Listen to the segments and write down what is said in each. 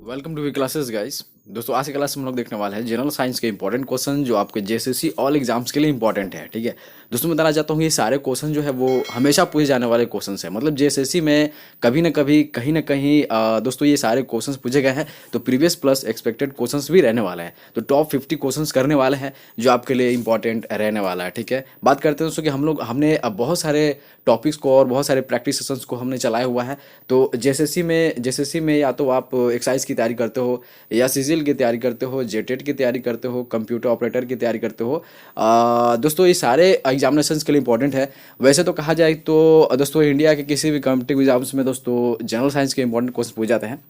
Welcome to we classes guys. दोस्तों आज की क्लास में हम लोग देखने वाले हैं जनरल साइंस के इंपॉर्टेंट क्वेश्चन जो आपके जेएसएससी ऑल एग्जाम्स के लिए इंपॉर्टेंट है। ठीक है दोस्तों, मैं बताना चाहता हूँ ये सारे क्वेश्चन जो है वो हमेशा पूछे जाने वाले क्वेश्चन है। मतलब जेएसएससी में कभी ना कभी कहीं ना कहीं दोस्तों ये सारे क्वेश्चन पूछे गए हैं, तो प्रीवियस प्लस एक्सपेक्टेड क्वेश्चन भी रहने वाले हैं। तो टॉप 50 क्वेश्चन करने वाले हैं जो आपके लिए इंपॉर्टेंट रहने वाला है। ठीक है, बात करते हैं दोस्तों कि हमने अब बहुत सारे टॉपिक्स को और बहुत सारे प्रैक्टिस सेशंस को हमने चलाया हुआ है। तो जेएसएससी में या तो आप एक्साइज की तैयारी करते हो, या सीजीएल की तैयारी करते हो, जेटेट की तैयारी करते हो, कंप्यूटर ऑपरेटर की तैयारी करते हो, दोस्तों ये सारे एग्जामिनेशंस के लिए इंपॉर्टेंट है। वैसे तो कहा जाए तो दोस्तों इंडिया के किसी भी कॉम्पिटिटिव एग्जाम्स में दोस्तों जनरल साइंस के इंपॉर्टेंट क्वेश्चन पूछे जाते हैं।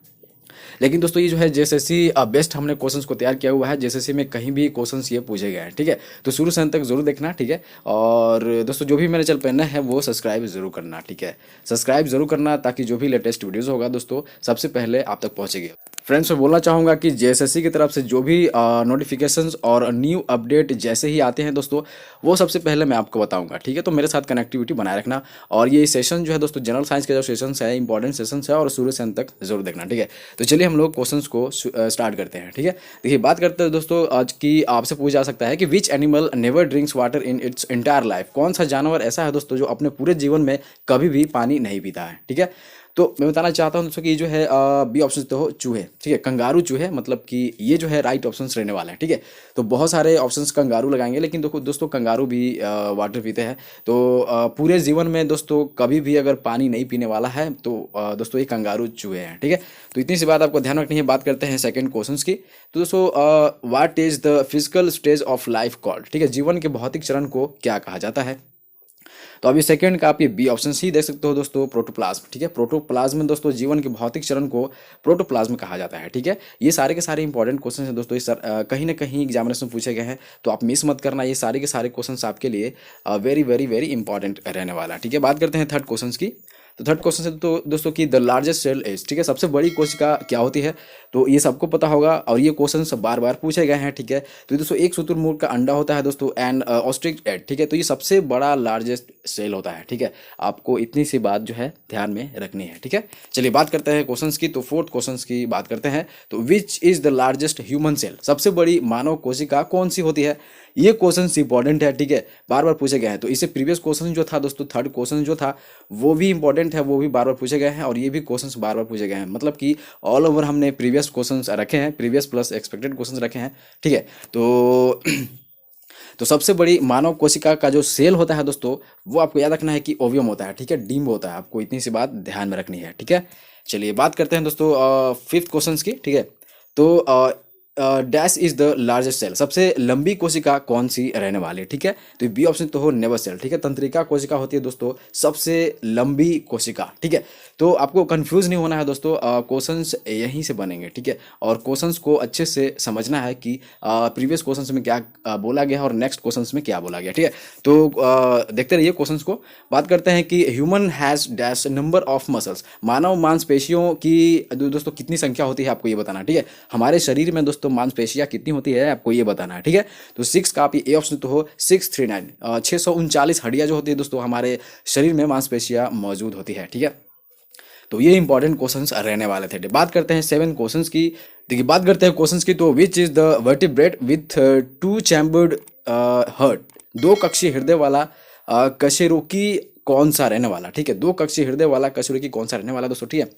लेकिन दोस्तों ये जो है जेएसएससी बेस्ट हमने क्वेश्चंस को तैयार किया हुआ है। जेएसएससी में कहीं भी क्वेश्चंस ये पूछे गए हैं। ठीक है, तो शुरू से अंत तक जरूर देखना। ठीक है, और दोस्तों जो भी मेरे चैनल पर नए है वो सब्सक्राइब जरूर करना। ठीक है, सब्सक्राइब जरूर करना ताकि जो भी लेटेस्ट वीडियोस होगा दोस्तों सबसे पहले आप तक पहुंचेगी। फ्रेंड्स मैं बोलना चाहूँगा कि जेएसएससी की तरफ से जो भी नोटिफिकेशंस और न्यू अपडेट जैसे ही आते हैं दोस्तों वो सबसे पहले मैं आपको बताऊंगा। ठीक है, तो मेरे साथ कनेक्टिविटी बनाए रखना। और ये सेशन जो है दोस्तों जनरल साइंस के जो सेशंस है इंपॉर्टेंट सेशंस है और शुरू से अंत तक जरूर देखना। ठीक है, तो चलिए हम लोग क्वेश्चंस को स्टार्ट करते हैं। ठीक है, देखिए बात करते हैं दोस्तों आज की आपसे पूछा जा सकता है कि which animal never drinks water in its entire life. कौन सा जानवर ऐसा है दोस्तों जो अपने पूरे जीवन में कभी भी पानी नहीं पीता है। ठीक है, तो मैं बताना चाहता हूं दोस्तों कि ये जो है बी ऑप्शन तो हो चूहे। ठीक है, कंगारू चूहे, मतलब कि ये जो है राइट ऑप्शंस रहने वाले हैं। ठीक है, तो बहुत सारे ऑप्शंस कंगारू लगाएंगे, लेकिन देखो दोस्तों कंगारू भी वाटर पीते हैं। तो पूरे जीवन में दोस्तों कभी भी अगर पानी नहीं पीने वाला है तो दोस्तों ये कंगारू चूहे हैं। ठीक है, तो इतनी सी बात आपको ध्यान रखनी है। बात करते हैं सेकंड क्वेश्चन की। तो दोस्तों what is the physical stage of life called. ठीक है, जीवन के भौतिक चरण को क्या कहा जाता है। तो अभी सेकंड का आप ये बी ऑप्शन ही देख सकते हो दोस्तों, प्रोटोप्लाज्म। ठीक है, प्रोटोप्लाज्म में दोस्तों जीवन के भौतिक चरण को प्रोटोप्लाज्म कहा जाता है। ठीक है, ये सारे के सारे इंपॉर्टेंट क्वेश्चन हैं दोस्तों, इस कहीं ना कहीं एग्जामिनेशन में पूछे गए हैं, तो आप मिस मत करना। ये सारे के सारे क्वेश्चन आपके लिए वेरी वेरी वेरी इंपॉर्टेंट रहने वाला है। ठीक है, बात करते हैं थर्ड क्वेश्चन की। तो थर्ड क्वेश्चन से तो दोस्तों की द लार्जेस्ट सेल इज। ठीक है, सबसे बड़ी कोशिका क्या होती है, तो ये सबको पता होगा और ये क्वेश्चन सब बार बार पूछे गए हैं। ठीक है, तो दोस्तों एक शुतुरमुर्ग का अंडा होता है दोस्तों एंड ऑस्ट्रिच एग। ठीक है, तो ये सबसे बड़ा लार्जेस्ट सेल होता है। ठीक है, आपको इतनी सी बात जो है ध्यान में रखनी है। ठीक है, चलिए बात करते हैं क्वेश्चंस की। तो फोर्थ क्वेश्चंस की बात करते हैं। तो which is the largest human cell. सबसे बड़ी मानव कोशिका कौन सी होती है। ये क्वेश्चन इंपॉर्टेंट है। ठीक है, बार बार पूछे गए हैं। तो इससे प्रीवियस क्वेश्चन जो था दोस्तों, थर्ड क्वेश्चन जो था वो भी इंपॉर्टेंट है, वो भी बार बार पूछे गए हैं और ये भी क्वेश्चंस बार बार पूछे गए हैं। मतलब कि ऑल ओवर हमने प्रीवियस क्वेश्चंस रखे हैं, प्रीवियस प्लस एक्सपेक्टेड क्वेश्चंस रखे हैं। ठीक है, तो तो सबसे बड़ी मानव कोशिका का जो सेल होता है दोस्तों वो आपको याद रखना है कि ओवियम होता है। ठीक है, डिम्ब होता है। आपको इतनी सी बात ध्यान में रखनी है। ठीक है, चलिए बात करते हैं दोस्तों फिफ्थ क्वेश्चन की। ठीक है, तो dash is the largest cell. सबसे लंबी कोशिका कौन सी रहने वाली है। ठीक है, तो बी ऑप्शन तो हो नेवर सेल। ठीक है, तंत्रिका कोशिका होती है दोस्तों सबसे लंबी कोशिका। ठीक है, तो आपको कंफ्यूज नहीं होना है दोस्तों, क्वेश्चंस यहीं से बनेंगे। ठीक है, और क्वेश्चंस को अच्छे से समझना है कि प्रीवियस क्वेश्चंस में क्या बोला गया है और नेक्स्ट क्वेश्चंस में क्या बोला गया। ठीक है, तो देखते रहिए क्वेश्चंस को। बात करते हैं कि human has dash number of muscles. मानव मांसपेशियों की दोस्तों कितनी संख्या होती है आपको ये बताना। ठीक है, हमारे शरीर में दोस्तों मांसपेशियां कितनी होती है आपको ये बताना है। ठीक है, तो 6 का आप ये ऑप्शन तो हो 639 639 हड्डियां जो होती है दोस्तों हमारे शरीर में मांसपेशियां मौजूद होती है। ठीक है, तो ये इंपॉर्टेंट क्वेश्चंस रहने वाले थे। बात करते हैं 7 क्वेश्चंस की। देखिए बात करते हैं क्वेश्चंस की। तो which is the vertebrate with 2 chambered heart. दो कक्षीय हृदय वाला कशेरुकी कौन सा रहने वाला। ठीक है, दो कक्षीय हृदय वाला कशेरुकी कौन सा रहने वाला दोस्तों। ठीक है,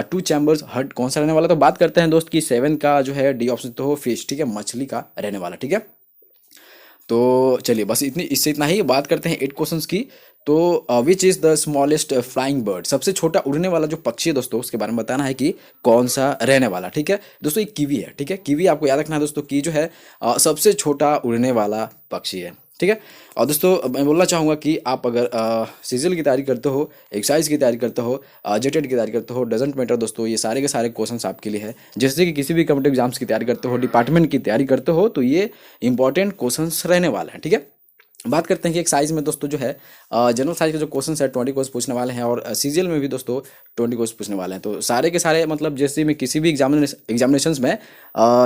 2 चैम्बर्स हर्ट कौन सा रहने वाला। तो बात करते हैं दोस्त की 7 का जो है डी ऑप्शन तो हो फिश। ठीक है, मछली का रहने वाला। ठीक है, तो चलिए बस इतनी इससे इतना ही। बात करते हैं 8 क्वेश्चंस की। तो which is the smallest flying bird. सबसे छोटा उड़ने वाला जो पक्षी है दोस्तों उसके बारे में बताना है कि कौन सा रहने वाला। ठीक है, दोस्तों ये कीवी है। ठीक है, कीवी आपको याद रखना है दोस्तों की जो है सबसे छोटा उड़ने वाला पक्षी है। ठीक है, और दोस्तों मैं बोलना चाहूँगा कि आप अगर सीजीएल की तैयारी करते हो, एक्साइज की तैयारी करते हो, जेटेट की तैयारी करते हो, डजेंट मैटर दोस्तों, ये सारे के सारे क्वेश्चंस आपके लिए है। जैसे कि किसी भी कॉम्पिटिटिव एग्जाम्स की तैयारी करते हो, डिपार्टमेंट की तैयारी करते हो, तो ये इंपॉर्टेंट क्वेश्चंस रहने वाले हैं। ठीक है, बात करते हैं कि एक साइज में दोस्तों जो है जनरल साइज के जो क्वेश्चन है 20 क्वेश्चन पूछने वाले हैं और सीजीएल में भी दोस्तों 20 क्वेश्चन पूछने वाले हैं। तो सारे के सारे मतलब जैसे में किसी भी एग्जामिनेशंस में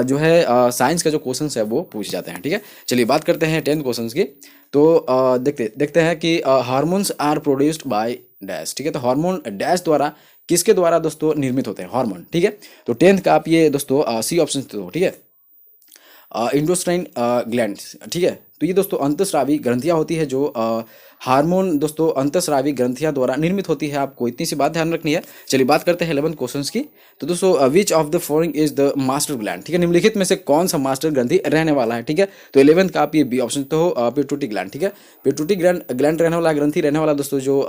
जो है साइंस का जो क्वेश्चन है वो पूछ जाते हैं। ठीक है, चलिए बात करते हैं 10 क्वेश्चन की। तो देखते हैं कि hormones are produced by dash, ठीक है। तो हार्मोन डैश द्वारा किसके द्वारा दोस्तों निर्मित होते हैं? हार्मोन, ठीक है। तो 10th का आप ये दोस्तों सी ऑप्शन तो, ठीक है, इंडोस्टाइन ग्लैंड, ठीक है। तो ये दोस्तों अंतःस्रावी ग्रंथियां होती है जो हार्मोन दोस्तों अंतःस्रावी ग्रंथियां द्वारा निर्मित होती है। आपको इतनी सी बात ध्यान रखनी है। चलिए बात करते हैं 11 क्वेश्चंस की। तो दोस्तों which of the following is the master gland, ठीक है, निम्नलिखित में से कौन सा मास्टर ग्रंथि रहने वाला है, ठीक है। तो 11th का आप ये बी ऑप्शन तो हो पिट्यूटरी ग्लैंड, ठीक है। पिट्यूटरी ग्लैंड रहने वाला ग्रंथि रहने वाला दोस्तों जो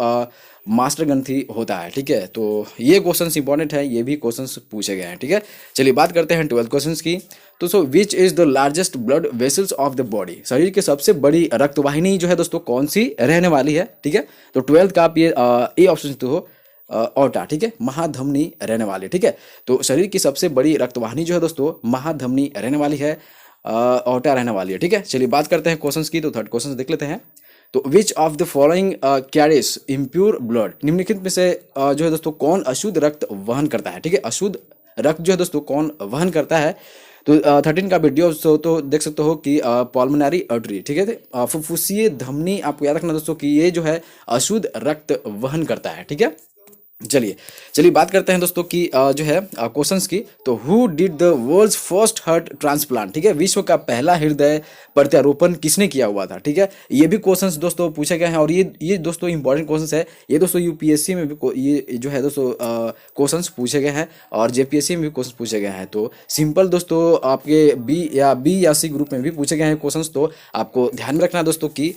मास्टर ग्रंथि होता है, ठीक है। तो ये क्वेश्चंस इंपॉर्टेंट है, ये भी क्वेश्चंस पूछे गए हैं, ठीक है। चलिए बात करते हैं 12th क्वेश्चंस की। तो so which is the largest blood vessels of the body, शरीर की सबसे बड़ी रक्तवाहिनी जो है दोस्तों कौन सी रहने वाली है, ठीक है। तो 12th का आप ये ए ऑप्शन तो हो ओटा, ठीक है, महाधमनी रहने वाली, ठीक है। तो शरीर की सबसे बड़ी रक्तवाहिनी जो है दोस्तों महाधमनी रहने वाली है, ओटा रहने वाली है, ठीक है। चलिए बात करते हैं क्वेश्चंस की। तो 3rd क्वेश्चन देख लेते हैं। तो which of the following carries impure blood, निम्नलिखित में से जो है दोस्तों कौन अशुद्ध रक्त वहन करता है, ठीक है। अशुद्ध रक्त जो है दोस्तों कौन वहन करता है? तो 13 का वीडियो तो देख सकते हो कि पल्मोनरी आर्टरी, ठीक है, फुफ्फुसीय धमनी, आपको याद रखना दोस्तों कि ये जो है अशुद्ध रक्त वहन करता है, ठीक है। चलिए बात करते हैं दोस्तों की जो है क्वेश्चंस की। तो who did the world's first heart transplant, ठीक है, विश्व का पहला हृदय प्रत्यारोपण किसने किया हुआ था, ठीक है। ये भी क्वेश्चंस दोस्तों पूछे गए हैं और ये दोस्तों इंपॉर्टेंट क्वेश्चंस है। ये दोस्तों यूपीएससी में भी ये जो है दोस्तों क्वेश्चंस पूछे गए हैं और जेपीएससी में भी क्वेश्चन पूछे गए हैं। तो सिंपल दोस्तों आपके बी या सी ग्रुप में भी पूछे गए हैं क्वेश्चंस। तो आपको ध्यान में रखना दोस्तों कि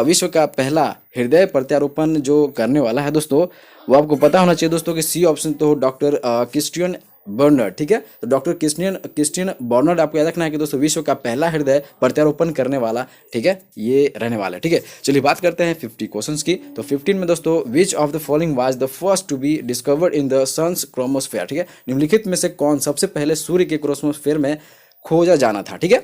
विश्व का पहला हृदय प्रत्यारोपण जो करने वाला है दोस्तों वो आपको पता होना चाहिए दोस्तों कि सी ऑप्शन तो डॉक्टर क्रिस्टियन बर्नर्ड, ठीक है। तो डॉक्टर क्रिस्टियन बर्नर्ड आपको याद रखना है कि दोस्तों विश्व का पहला हृदय प्रत्यारोपण करने वाला, ठीक है, ये रहने वाला है, ठीक है। चलिए बात करते हैं 50 क्वेश्चंस की। तो 15 में दोस्तों which of the following was the first to be discovered in the sun's chromosphere, ठीक है, निम्नलिखित में से कौन सबसे पहले सूर्य के क्रोमोस्फेयर में खोजा जाना था, ठीक है।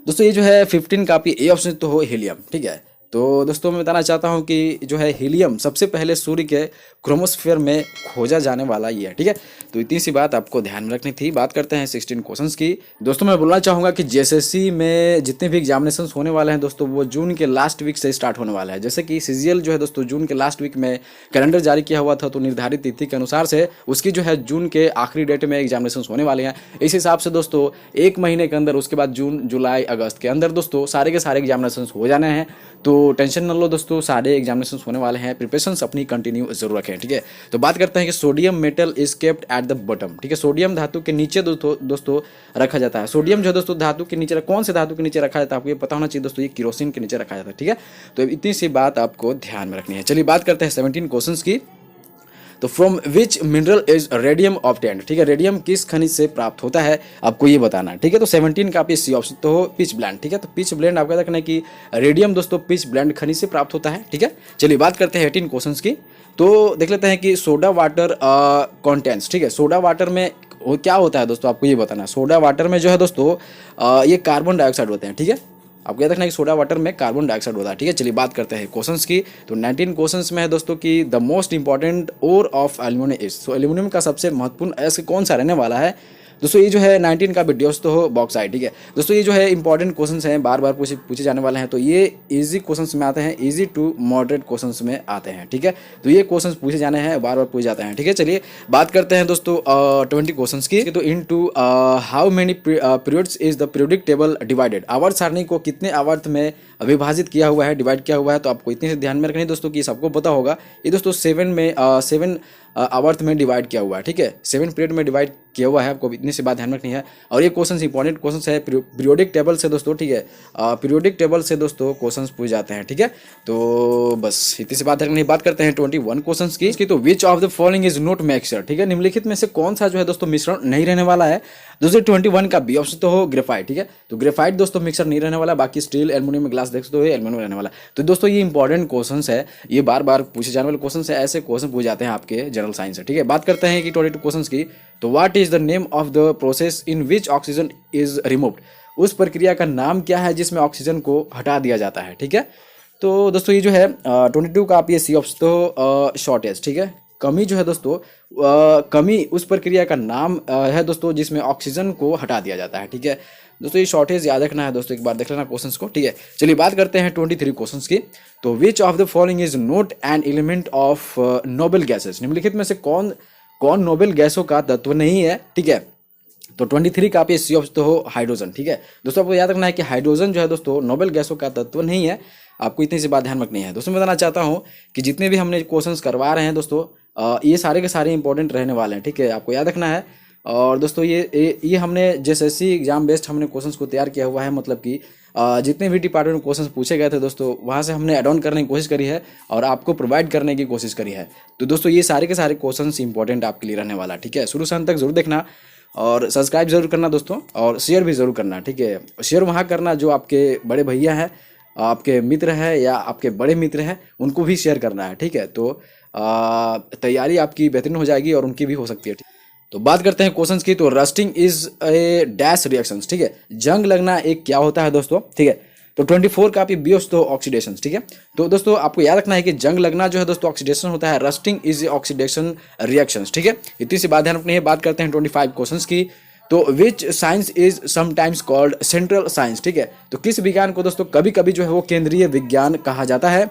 दोस्तों ये जो है 15 का आपकी ए ऑप्शन तो हो हीलियम, ठीक है। तो दोस्तों मैं बताना चाहता हूँ कि जो है हीलियम सबसे पहले सूर्य के क्रोमोस्फेयर में खोजा जाने वाला ये है, ठीक है। तो इतनी सी बात आपको ध्यान में रखनी थी। बात करते हैं 16 क्वेश्चंस की। दोस्तों मैं बोलना चाहूँगा कि जेएसएससी में जितने भी एग्जामिनेशन होने वाले हैं दोस्तों वो जून के लास्ट वीक से स्टार्ट होने वाला है। जैसे कि सीजीएल जो है दोस्तों जून के लास्ट वीक में कैलेंडर जारी किया हुआ था, तो निर्धारित तिथि के अनुसार से उसकी जो है जून के आखिरी डेट में एग्जामिनेशन होने वाले हैं। इस हिसाब से दोस्तों 1 महीने के अंदर उसके बाद जून जुलाई अगस्त के अंदर दोस्तों सारे के सारे एग्जामिनेशन हो जाने हैं। तो टेंशन न लो दोस्तों, सारे एग्जामिनेशन होने वाले हैं। प्रिपरेशंस अपनी कंटिन्यू जरूर रखें, ठीक है। तो बात करते हैं कि sodium metal is kept at the bottom, ठीक है। सोडियम धातु के नीचे दोस्तों रखा जाता है। सोडियम जो है दोस्तों धातु के नीचे, कौन से धातु के नीचे रखा जाता है आपको ये पता होना चाहिए दोस्तों, ये केरोसिन के नीचे रखा जाता है, ठीक है। तो इतनी सी बात आपको ध्यान में रखनी है। चलिए बात करते हैं 17 क्वेश्चंस की। तो from which mineral is radium obtained, ठीक है, रेडियम किस खनिज से प्राप्त होता है आपको ये बताना है, ठीक है। तो 17 का आप सी ऑप्शन तो हो पिच ब्लेंड, ठीक है। तो पिच ब्लेंड आपको याद रखना है कि रेडियम दोस्तों पिच ब्लेंड खनिज से प्राप्त होता है, ठीक है। चलिए बात करते हैं 18 क्वेश्चंस की। तो देख लेते हैं कि सोडा वाटर कॉन्टेंट्स, ठीक है, सोडा वाटर में क्या होता है दोस्तों आपको ये बताना है। सोडा वाटर में जो है दोस्तों ये कार्बन डाइऑक्साइड होते हैं, ठीक है। आपको याद रखना है कि सोडा वाटर में कार्बन डाइऑक्साइड होता है, ठीक है। चलिए बात करते हैं क्वेश्चंस की। तो 19 क्वेश्चंस में है दोस्तों कि the most important ore of aluminium is, तो एल्यूमिनियम का सबसे महत्वपूर्ण अयस्क कौन सा रहने वाला है दोस्तों। ये जो है 19 का वीडियोस तो हो बॉक्साइट, ठीक है। दोस्तों ये जो है इंपॉर्टेंट क्वेश्चंस हैं, बार बार पूछे जाने वाले हैं। तो ये इजी क्वेश्चंस में आते हैं, इजी टू मॉडरेट क्वेश्चंस में आते हैं, ठीक है। तो ये क्वेश्चंस पूछे जाने हैं, बार बार पूछे जाते हैं, ठीक है। चलिए बात करते हैं दोस्तों 20 क्वेश्चंस की। तो into how many periods is the periodic table divided, आवर्त सारणी को कितने आवर्त में विभाजित किया हुआ है, डिवाइड किया हुआ है। तो आपको इतने से ध्यान में रखनी है दोस्तों कि सबको पता होगा ये दोस्तों 7 आवर्त में डिवाइड किया हुआ है, ठीक है। 7 पीरियड में डिवाइड किया हुआ है, आपको इतनी सी बात ध्यान रखनी है। और ये क्वेश्चन इंपॉर्टेंट क्वेश्चन है पीरियोडिक टेबल से दोस्तों, ठीक है। पीरियोडिक टेबल से दोस्तों क्वेश्चन पूछ जाते हैं, ठीक है। तो बस इतनी सी बात रखनी है। बात करते हैं 21 क्वेश्चन की। तो which of the following is not mixture, ठीक है, निम्नलिखित में से कौन सा जो है दोस्तों मिश्रण नहीं रहने वाला है दोस्तों। 21 का बी ऑप्शन तो हो ग्रेफाइट, ठीक है। तो ग्रेफाइट दोस्तों मिक्सर नहीं रहने वाला, बाकी स्टील एल्यूमिनियम ग्लास देख सकते हो एल्यूमिनियम रहने वाला। तो दोस्तों ये इंपॉर्टेंट क्वेश्चन है, ये बार बार पूछे जाने वाले क्वेश्चन है, ऐसे क्वेश्चन पूछ जाते हैं आपके जनरल साइंस से, ठीक है। बात करते हैं कि 22 क्वेश्चन की। तो what is the name of the process in which oxygen is removed, उस प्रक्रिया का नाम क्या है जिसमें ऑक्सीजन को हटा दिया जाता है, ठीक है। तो दोस्तों ये जो है 22 का आप ये सी ऑप्शन तो शॉर्टेज, ठीक है, कमी जो है दोस्तों कमी उस प्रक्रिया का नाम है दोस्तों जिसमें ऑक्सीजन को हटा दिया जाता है, ठीक है। दोस्तों ये शॉर्टेज याद रखना है दोस्तों, एक बार देख लेना क्वेश्चंस को, ठीक है। चलिए बात करते हैं 23 क्वेश्चंस की। तो which of the following is not an element of noble gases, निम्नलिखित में से कौन कौन नोबेल गैसों का तत्व नहीं है, ठीक है। तो 23 का आप ये सी ऑप्शन हो हाइड्रोजन, ठीक है। दोस्तों आपको याद रखना है कि हाइड्रोजन जो है दोस्तों नोबेल गैसों का तत्व नहीं है, आपको इतनी सी बात ध्यान रखनी है। दोस्तों मैं बताना चाहता हूँ कि जितने भी हमने क्वेश्चंस करवा रहे हैं दोस्तों, ये सारे के सारे इंपॉर्टेंट रहने वाले हैं, ठीक है, आपको याद रखना है। और दोस्तों ये हमने जेएसएससी एग्जाम बेस्ड हमने क्वेश्चंस को तैयार किया हुआ है, मतलब कि जितने भी डिपार्टमेंट में क्वेश्चंस पूछे गए थे दोस्तों, वहाँ से हमने एड ऑन करने की कोशिश करी है और आपको प्रोवाइड करने की कोशिश करी है। तो दोस्तों ये सारे के सारे क्वेश्चंस इंपॉर्टेंट आपके लिए रहने वाला, ठीक है। शुरू से अंत तक जरूर देखना और सब्सक्राइब जरूर करना दोस्तों, और शेयर भी जरूर करना, ठीक है। शेयर वहाँ करना जो आपके बड़े भैया हैं, आपके मित्र हैं या आपके बड़े मित्र हैं, उनको भी शेयर करना है, ठीक है। तो तैयारी आपकी बेहतरीन हो जाएगी और उनकी भी हो सकती है, ठीक। तो बात करते हैं क्वेश्चंस की। तो rusting is a dash reactions, ठीक है, जंग लगना एक क्या होता है दोस्तों, ठीक है। तो 24 का आप दोस्तों ऑक्सीडेशन, ठीक है। तो दोस्तों आपको याद रखना है कि जंग लगना जो है दोस्तों ऑक्सीडेशन होता है, rusting is a oxidation reactions, ठीक है। इतनी सी बात ध्यान रखनी है। बात करते हैं 25 क्वेश्चंस की। तो विच science is sometimes called central science, ठीक है। तो किस विज्ञान को दोस्तों कभी कभी जो है वो केंद्रीय विज्ञान कहा जाता है।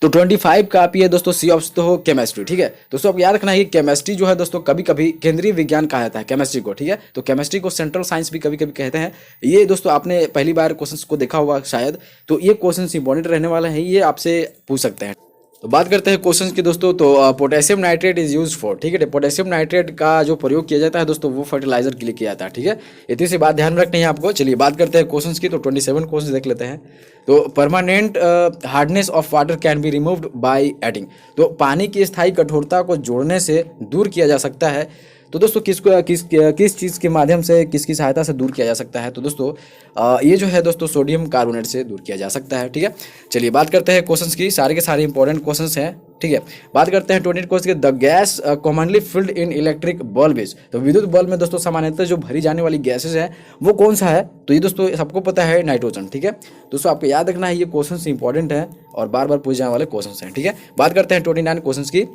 तो 25 का आप ये दोस्तों सी ऑप्शन हो केमिस्ट्री, ठीक है। दोस्तों आपको याद रखना है कि केमिस्ट्री जो है दोस्तों कभी कभी केंद्रीय विज्ञान कहा जाता है केमिस्ट्री को, ठीक है। तो केमिस्ट्री को सेंट्रल साइंस भी कभी कभी कहते हैं। ये दोस्तों आपने पहली बार क्वेश्चंस को देखा होगा शायद, तो ये क्वेश्चंस इंपॉर्टेंट रहने वाले हैं, ये आपसे पूछ सकते हैं। तो बात करते हैं क्वेश्चंस की दोस्तों। तो potassium nitrate is use for, ठीक है। पोटेशियम नाइट्रेट का जो प्रयोग किया जाता है दोस्तों वो फर्टिलाइजर के लिए किया जाता है, ठीक है। इतनी सी बात ध्यान रखनी है आपको। चलिए बात करते हैं क्वेश्चंस की। तो 27 क्वेश्चन देख लेते हैं। तो permanent hardness of water can be removed by adding, तो पानी की स्थायी कठोरता को जोड़ने से दूर किया जा सकता है। तो दोस्तों किस चीज़ के माध्यम से, किसकी सहायता से दूर किया जा सकता है। तो दोस्तों ये जो है दोस्तों सोडियम कार्बोनेट से दूर किया जा सकता है, ठीक है। चलिए बात करते हैं क्वेश्चंस की। सारे के सारे इंपॉर्टेंट क्वेश्चंस हैं, ठीक है। बात करते हैं 28 क्वेश्चन के। The gas commonly filled in electric bulb is, तो विद्युत बल्ब में दोस्तों सामान्यतः जो भरी जाने वाली गैसेज है वो कौन सा है। तो ये दोस्तों सबको पता है नाइट्रोजन, ठीक है। दोस्तों आपको याद रखना है ये क्वेश्चन इंपॉर्टेंट है और बार बार पूछे जाने वाले क्वेश्चन हैं, ठीक है। बात करते हैं 29 क्वेश्चन की।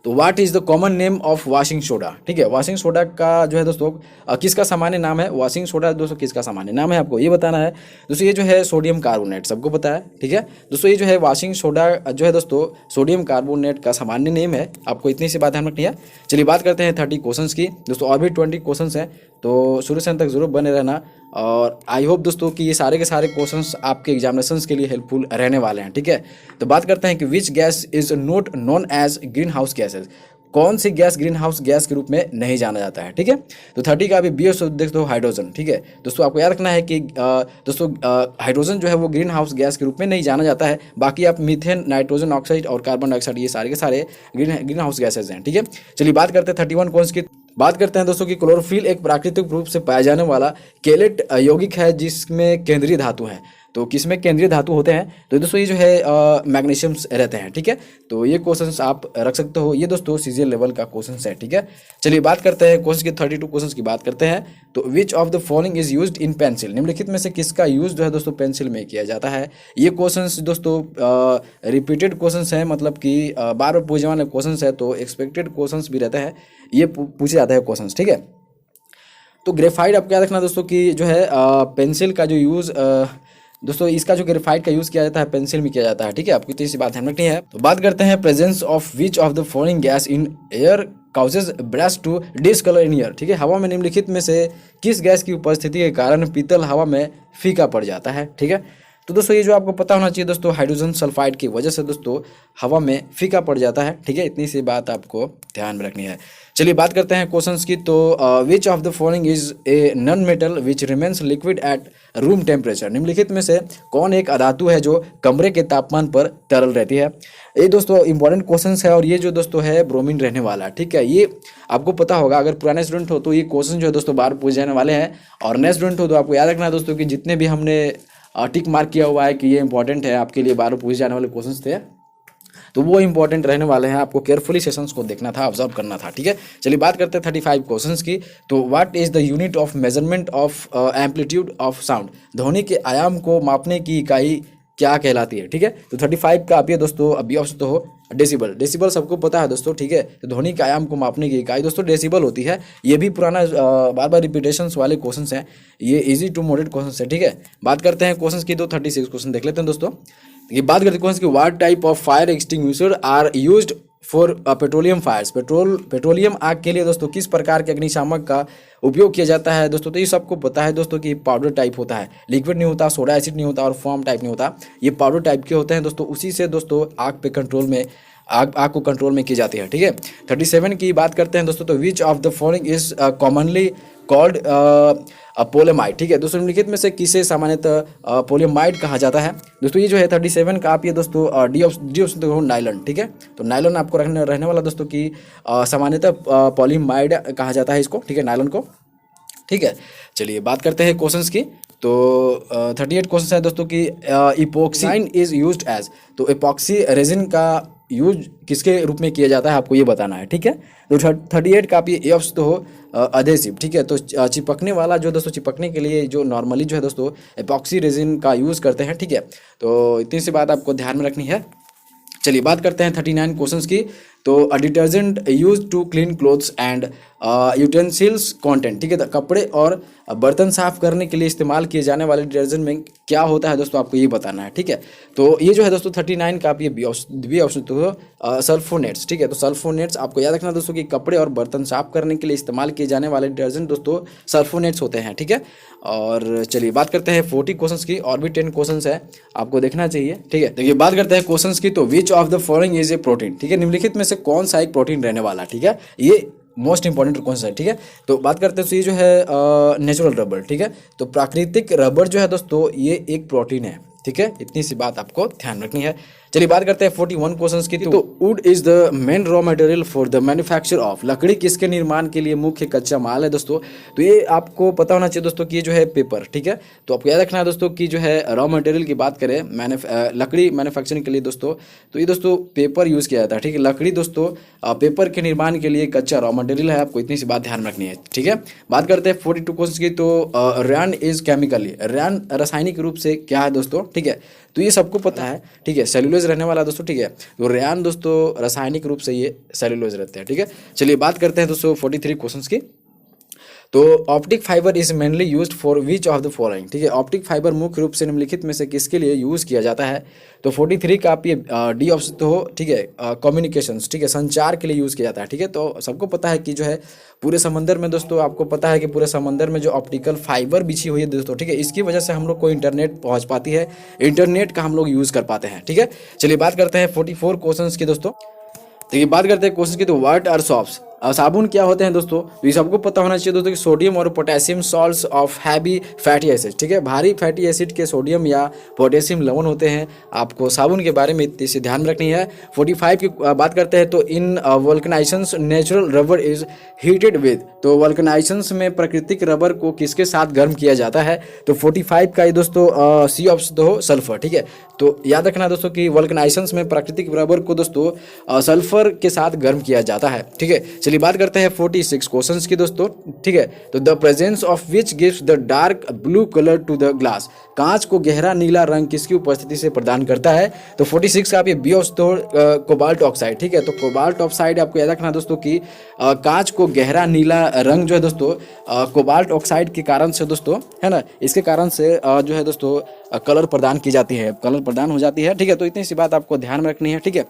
तो what is the common name of washing soda, ठीक है। वॉशिंग सोडा का जो है दोस्तों किसका सामान्य नाम है। वॉशिंग सोडा दोस्तों किसका सामान्य नाम है, आपको ये बताना है दोस्तों। ये जो है सोडियम कार्बोनेट, सबको पता है, ठीक है। दोस्तों ये जो है वॉशिंग सोडा जो है दोस्तों सोडियम कार्बोनेट का सामान्य नेम है, आपको इतनी सी बात ध्यान रखनी है। चलिए बात करते हैं 30 क्वेश्चन की दोस्तों। और भी 20 क्वेश्चन हैं, तो शुरू से अंत तक जरूर बने रहना। और आई होप दोस्तों कि ये सारे के सारे क्वेश्चंस आपके एग्जामिनेशंस के लिए हेल्पफुल रहने वाले हैं, ठीक है। तो बात करते हैं कि which gas is not known as green house gases, कौन सी गैस ग्रीन हाउस गैस के रूप में नहीं जाना जाता है, ठीक है। तो 30 का अभी बी देख दो हाइड्रोजन, ठीक है। दोस्तों आपको याद रखना है कि दोस्तों हाइड्रोजन जो है वो ग्रीन हाउस गैस के रूप में नहीं जाना जाता है। बाकी आप मीथेन, नाइट्रोजन ऑक्साइड और कार्बन डाइऑक्साइड ये सारे के सारे ग्रीन हाउस गैसेज हैं, ठीक है। चलिए बात करते हैं 31 क्वेश्चन की। बात करते हैं दोस्तों कि क्लोरोफिल एक प्राकृतिक रूप से पाया जाने वाला केलेट यौगिक है जिसमें केंद्रीय धातु है। तो किसमें केंद्रीय धातु होते हैं। तो दोस्तों ये जो है मैग्नीशियम्स रहते हैं, ठीक है। तो ये क्वेश्चंस आप रख सकते हो, ये दोस्तों सीजीएल लेवल का क्वेश्चंस है, ठीक है। चलिए बात करते हैं क्वेश्चन की 32 क्वेश्चन की बात करते हैं। तो which of the following is used in pencil, निम्नलिखित में से किसका यूज जो है दोस्तों पेंसिल में किया जाता है। ये क्वेश्चंस दोस्तों रिपीटेड क्वेश्चंस हैं, मतलब कि बार बार पूछने वाले क्वेश्चंस है, तो एक्सपेक्टेड क्वेश्चंस भी रहते हैं, ये पूछे जाते हैं क्वेश्चंस, ठीक है। तो ग्रेफाइट आपको याद रखना दोस्तों कि जो है पेंसिल का जो यूज़ दोस्तों इसका जो ग्रेफाइट का यूज़ किया जाता है पेंसिल में किया जाता है, ठीक है। आपको इतनी सी बात ध्यान रखनी है। तो बात करते हैं presence of which of the following gas in air causes brass to discolour in air, ठीक है। हवा में निम्नलिखित में से किस गैस की उपस्थिति के कारण पीतल हवा में फीका पड़ जाता है, ठीक है। तो दोस्तों ये जो आपको पता होना चाहिए दोस्तों, हाइड्रोजन सल्फाइड की वजह से दोस्तों हवा में फीका पड़ जाता है, ठीक है। इतनी सी बात आपको ध्यान में रखनी है। चलिए बात करते हैं क्वेश्चंस की। तो which of the following is a non metal which remains liquid at room temperature, निम्नलिखित में से कौन एक अधातु है जो कमरे के तापमान पर तरल रहती है। ये दोस्तों इंपॉर्टेंट क्वेश्चंस है और ये जो दोस्तों है ब्रोमीन रहने वाला, ठीक है। ये आपको पता होगा, अगर पुराने स्टूडेंट हो तो ये क्वेश्चन जो है दोस्तों बार पूछे जाने वाले हैं, और नए स्टूडेंट हो तो आपको याद रखना है दोस्तों कि जितने भी हमने टिक मार्क किया हुआ है कि ये इंपॉर्टेंट है आपके लिए, बार पूछे जाने वाले क्वेश्चंस थे, तो वो इंपॉर्टेंट रहने वाले हैं। आपको केयरफुली सेशंस को देखना था, ऑब्जर्व करना था, ठीक है। चलिए बात करते हैं 35 क्वेश्चंस की। तो what is the unit of measurement of amplitude of sound, ध्वनि के आयाम को मापने की इकाई क्या कहलाती है, ठीक है। तो 35 का आप ये दोस्तों अभी ऑप्शन तो हो डेसिबल। डेसिबल सबको पता है दोस्तों, ठीक है। तो ध्वनि के आयाम को मापने की इकाई दोस्तों डेसिबल होती है। ये भी पुराना बार बार रिपीटेशंस वाले क्वेश्चंस हैं, ये इजी टू मॉडरेट क्वेश्चंस है, ठीक है। बात करते हैं क्वेश्चंस की, तो 36 क्वेश्चन देख लेते हैं दोस्तों। ये बात करते हैं क्वेश्चन की, what type of fire extinguisher are used for petroleum fires. Petroleum आग के लिए दोस्तों किस प्रकार के अग्निशामक का उपयोग किया जाता है दोस्तों। तो ये सबको पता है दोस्तों कि पाउडर टाइप होता है, लिक्विड नहीं होता, सोडा एसिड नहीं होता और फॉर्म टाइप नहीं होता, ये पाउडर टाइप के होते हैं दोस्तों। उसी से दोस्तों आग पे कंट्रोल में आग को कंट्रोल में की जाती है, ठीक है। 37 की बात करते हैं दोस्तों, तो which of the following is commonly called polyamide, ठीक है। दोस्तों निम्नलिखित में से किसे सामान्यतः पोलेमाइड कहा जाता है दोस्तों। ये जो है 37 का आप ये दोस्तों डी ऑप्शन तो नाइलन, ठीक है। तो नाइलन आपको रहने वाला दोस्तों कि सामान्यतः पोलेमाइड कहा जाता है इसको, ठीक है, नाइलन को, ठीक है। चलिए बात करते हैं क्वेश्चंस की, तो 38 क्वेश्चन है दोस्तों कि इपोक्साइन इज यूज्ड एज। तो इपॉक्सी रेजिन का यूज किसके रूप में किया जाता है आपको ये बताना है, ठीक है। तो 38 का आप ये ऑप्शन तो हो अधेसिव, ठीक है। तो चिपकने वाला जो दोस्तों, चिपकने के लिए जो नॉर्मली जो है दोस्तों एपॉक्सी रेजिन का यूज़ करते हैं, ठीक है। तो इतनी सी बात आपको ध्यान में रखनी है। चलिए बात करते हैं 39 क्वेश्चंस की, तो detergent use to clean clothes and utensils content, ठीक है। तो कपड़े और बर्तन साफ करने के लिए इस्तेमाल किए जाने वाले डिटर्जेंट में क्या होता है दोस्तों आपको ये बताना है, ठीक है। तो ये जो है दोस्तों 39 का आप ये बी ऑप्शन तो सल्फोनेट्स, ठीक है। तो सल्फोनेट्स आपको याद रखना दोस्तों कि कपड़े और बर्तन साफ करने के लिए इस्तेमाल किए जाने वाले डिटर्जेंट दोस्तों सल्फोनेट्स होते हैं, ठीक है। और चलिए बात करते हैं 40 क्वेश्चंस की, और भी 10 क्वेश्चंस है आपको देखना चाहिए, ठीक है। देखिए बात करते हैं क्वेश्चंस की, तो which of the following is A protein, ठीक है। निम्नलिखित में से कौन सा एक प्रोटीन रहने वाला, ठीक है। ये मोस्ट इंपॉर्टेंट क्वेश्चन है, ठीक है। तो बात करते हैं तो ये जो है नेचुरल रबर, ठीक है। तो प्राकृतिक रबर जो है दोस्तों ये एक प्रोटीन है, ठीक है। इतनी सी बात आपको ध्यान रखनी है। चलिए बात करते हैं 41 क्वेश्चंस की, तो would is the main raw material for the manufacture of. लकड़ी किसके निर्माण के लिए मुख्य कच्चा माल है दोस्तों। तो ये आपको पता होना चाहिए दोस्तों कि ये जो है पेपर, ठीक है। तो आपको याद रखना है दोस्तों कि जो है रॉ मटेरियल की बात करें लकड़ी मैन्युफैक्चरिंग के लिए दोस्तों, तो ये दोस्तों पेपर यूज़ किया जाता है, ठीक है। लकड़ी दोस्तों पेपर के निर्माण के लिए कच्चा रॉ मटेरियल है, आपको इतनी सी बात ध्यान रखनी है, ठीक है। बात करते हैं 42 क्वेश्चन की, तो रैन इज केमिकली, रैन रासायनिक रूप से क्या है दोस्तों, ठीक है। तो ये सबको पता है, ठीक है, सेलुलोज रहने वाला दोस्तों, ठीक है। तो रेयान दोस्तों रासायनिक रूप से ये सेलुलोज रहते हैं, ठीक है। चलिए बात करते हैं दोस्तों 43 क्वेश्चंस की, तो optic fibre is mainly used for which of the following, ठीक है। ऑप्टिक फाइबर मुख्य रूप से निम्नलिखित में से किसके लिए यूज़ किया जाता है। तो 43 का आप ये डी ऑप्शन तो हो, ठीक है, कम्युनिकेशंस, ठीक है, संचार के लिए यूज़ किया जाता है, ठीक है। तो सबको पता है कि जो है पूरे समंदर में दोस्तों, आपको पता है कि पूरे समंदर में जो ऑप्टिकल फाइबर बिछी हुई है दोस्तों, ठीक है, इसकी वजह से हम लोग को इंटरनेट पहुंच पाती है, इंटरनेट का हम लोग यूज़ कर पाते हैं, ठीक है। चलिए बात करते हैं 44 क्वेश्चन की दोस्तों। तो ये बात करते हैं क्वेश्चन की, तो व्हाट आर सॉप्स, साबुन क्या होते हैं दोस्तों। तो ये सबको पता होना चाहिए दोस्तों कि सोडियम और potassium salts of heavy fatty acid, ठीक है। भारी फैटी एसिड के सोडियम या पोटेशियम लवण होते हैं। आपको साबुन के बारे में इतनी सी ध्यान रखनी है। 45 की बात करते हैं, तो in vulcanisations natural rubber is heated with. तो वल्कनाइजेशंस में प्राकृतिक रबर को किसके साथ गर्म किया जाता है। तो 45 का ये दोस्तों सी ऑप्शन तो हो सल्फर, ठीक है। तो याद रखना दोस्तों कि वल्कनाइजेशंस में प्राकृतिक रबर को दोस्तों सल्फर के साथ गर्म किया जाता है, ठीक है। चलिए बात करते हैं 46 क्वेश्चंस की दोस्तों, ठीक है। तो the presence of which gives the dark blue colour to the glass, कांच को गहरा नीला रंग किसकी उपस्थिति से प्रदान करता है। तो 46 का आप ये बी ऑप्शन कोबाल्ट ऑक्साइड, ठीक है। तो कोबाल्ट ऑक्साइड आपको याद रखना दोस्तों कि कांच को गहरा नीला रंग जो है दोस्तों कोबाल्ट ऑक्साइड के कारण से दोस्तों, है ना, इसके कारण से जो है दोस्तों कलर प्रदान की जाती है, कलर प्रदान हो जाती है, ठीक है। तो इतनी सी बात आपको ध्यान में रखनी है, ठीक है।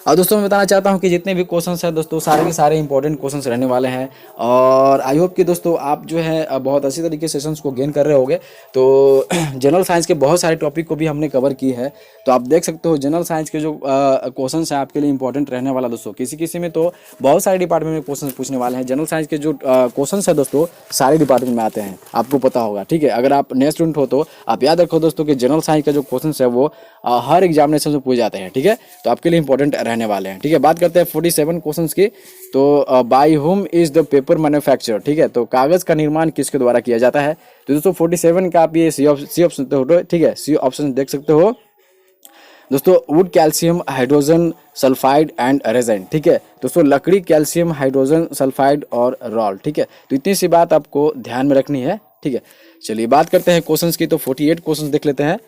और दोस्तों मैं बताना चाहता हूं कि जितने भी क्वेश्चंस हैं दोस्तों सारे के सारे इंपॉर्टेंट क्वेश्चंस रहने वाले हैं, और आई होप कि दोस्तों आप जो है बहुत अच्छी तरीके से सेशंस को गेन कर रहे होंगे। तो जनरल साइंस के बहुत सारे टॉपिक को भी हमने कवर की है, तो आप देख सकते हो जनरल साइंस के जो क्वेश्चंस हैं आपके लिए इंपॉर्टेंट रहने वाला दोस्तों। किसी किसी में तो बहुत सारे डिपार्टमेंट में क्वेश्चन पूछने वाले हैं। जनरल साइंस के जो क्वेश्चन है दोस्तों सारे डिपार्टमेंट में आते हैं, आपको पता होगा, ठीक है। अगर आप नए स्टूडेंट हो तो आप याद रखो दोस्तों कि जनरल साइंस का जो क्वेश्चन है वो हर एग्जामिनेशन में पूछे जाते हैं, ठीक है। तो आपके लिए इंपॉर्टेंट रहने वाले हैं, ठीक है। बात करते हैं 47 क्वेश्चंस की, तो by whom is the paper manufacture, ठीक है। तो कागज का निर्माण किसके द्वारा किया जाता है। तो दोस्तों 47 का आप ये सी ऑप्शन, ठीक है, सी ऑप्शन देख सकते हो दोस्तों। Would, calcium, hydrogen sulphide and resin, ठीक है। दोस्तों लकड़ी, कैल्शियम, हाइड्रोजन सल्फाइड और रॉल, ठीक है। तो इतनी सी बात आपको ध्यान में रखनी है, ठीक है। चलिए बात करते हैं क्वेश्चंस की, तो 48 क्वेश्चंस देख लेते हैं।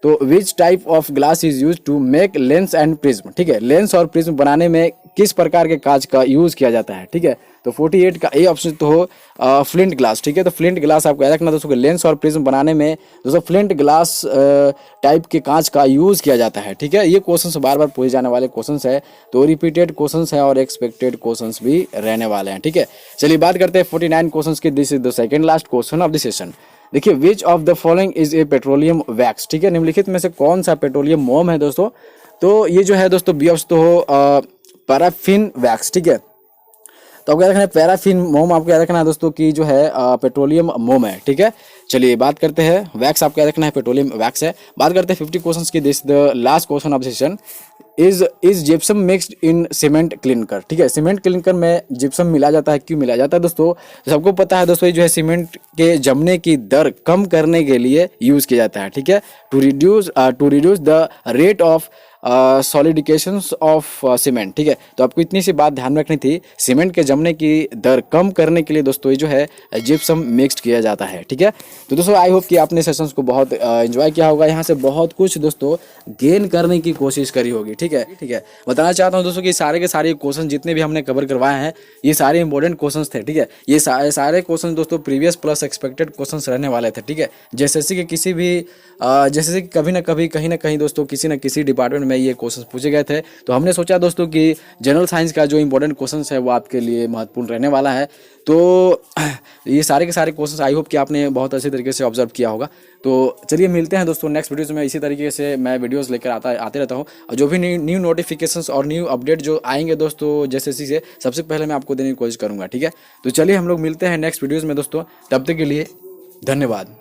तो which type of glass is use to make lens and prism, ठीक है, लेंस और प्रिज्म बनाने में किस प्रकार के कांच का यूज किया जाता है, ठीक है। तो 48 का ए ऑप्शन तो हो फ्लिंट ग्लास, ठीक है। तो फ्लिंट ग्लास आपको याद रखना दोस्तों, लेंस और प्रिज्म बनाने में दोस्तों फ्लिंट ग्लास टाइप के कांच का यूज किया जाता है, ठीक है। ये क्वेश्चन बार बार पूछे जाने वाले क्वेश्चन है, तो रिपीटेड क्वेश्चन है और एक्सपेक्टेड क्वेश्चन भी रहने वाले हैं, ठीक है। चलिए बात करते हैं 49 क्वेश्चन की। This is the second last question of the session. देखिए, which of the following is a petroleum wax, ठीक है, निम्नलिखित में से कौन सा पेट्रोलियम मोम है दोस्तों। तो ये जो है दोस्तों बी ऑप्शन तो हो पैराफिन वैक्स, ठीक है। तो आपको याद रखना है पैराफिन मोम, आपको याद रखना है दोस्तों कि जो है पेट्रोलियम मोम है, ठीक है। चलिए बात करते हैं वैक्स, आपको याद रखना है पेट्रोलियम वैक्स है। बात करते हैं 50 क्वेश्चंस की। This the last question of session. Is gypsum mixed in cement clinker, ठीक है। सीमेंट क्लिनकर में जिप्सम मिला जाता है, क्यों मिला जाता है दोस्तों। सबको पता है दोस्तों, ये जो है सीमेंट के जमने की दर कम करने के लिए यूज किया जाता है, ठीक है। To reduce the rate of solidifications of cement, ठीक है। तो आपको इतनी सी बात ध्यान में रखनी थी, सीमेंट के जमने की दर कम करने के लिए दोस्तों ये जो है जिप्सम मिक्स्ड किया जाता है, ठीक है। तो दोस्तों आई होप कि आपने सेशंस को बहुत एंजॉय किया होगा, यहाँ से बहुत कुछ दोस्तों गेन करने की कोशिश करी होगी, ठीक है, ठीक है। बताना चाहता हूँ दोस्तों कि सारे के सारे क्वेश्चन जितने भी हमने कवर करवाए हैं, ये सारे इंपॉर्टेंट क्वेश्चन थे, ठीक है। ये सारे क्वेश्चन दोस्तों प्रीवियस प्लस एक्सपेक्टेड क्वेश्चन रहने वाले थे, ठीक है। जैसे कि किसी भी जैसे कि कभी ना कभी कहीं ना कहीं दोस्तों किसी न किसी डिपार्टमेंट में ये क्वेश्चन पूछे गए थे, तो हमने सोचा दोस्तों कि जनरल साइंस का जो इंपॉर्टेंट क्वेश्चन है वो आपके लिए महत्वपूर्ण रहने वाला है। तो ये सारे के सारे क्वेश्चन आई होप कि आपने बहुत अच्छे तरीके से ऑब्जर्व किया होगा। तो चलिए मिलते हैं दोस्तों नेक्स्ट वीडियोस में। इसी तरीके से मैं वीडियोस लेकर आते रहता हूँ, और जो भी न्यू नोटिफिकेशंस और न्यू अपडेट जो आएंगे दोस्तों जैसे से सबसे पहले मैं आपको देने की कोशिश करूँगा, ठीक है। तो चलिए हम लोग मिलते हैं नेक्स्ट वीडियोज़ में दोस्तों, तब तक के लिए धन्यवाद।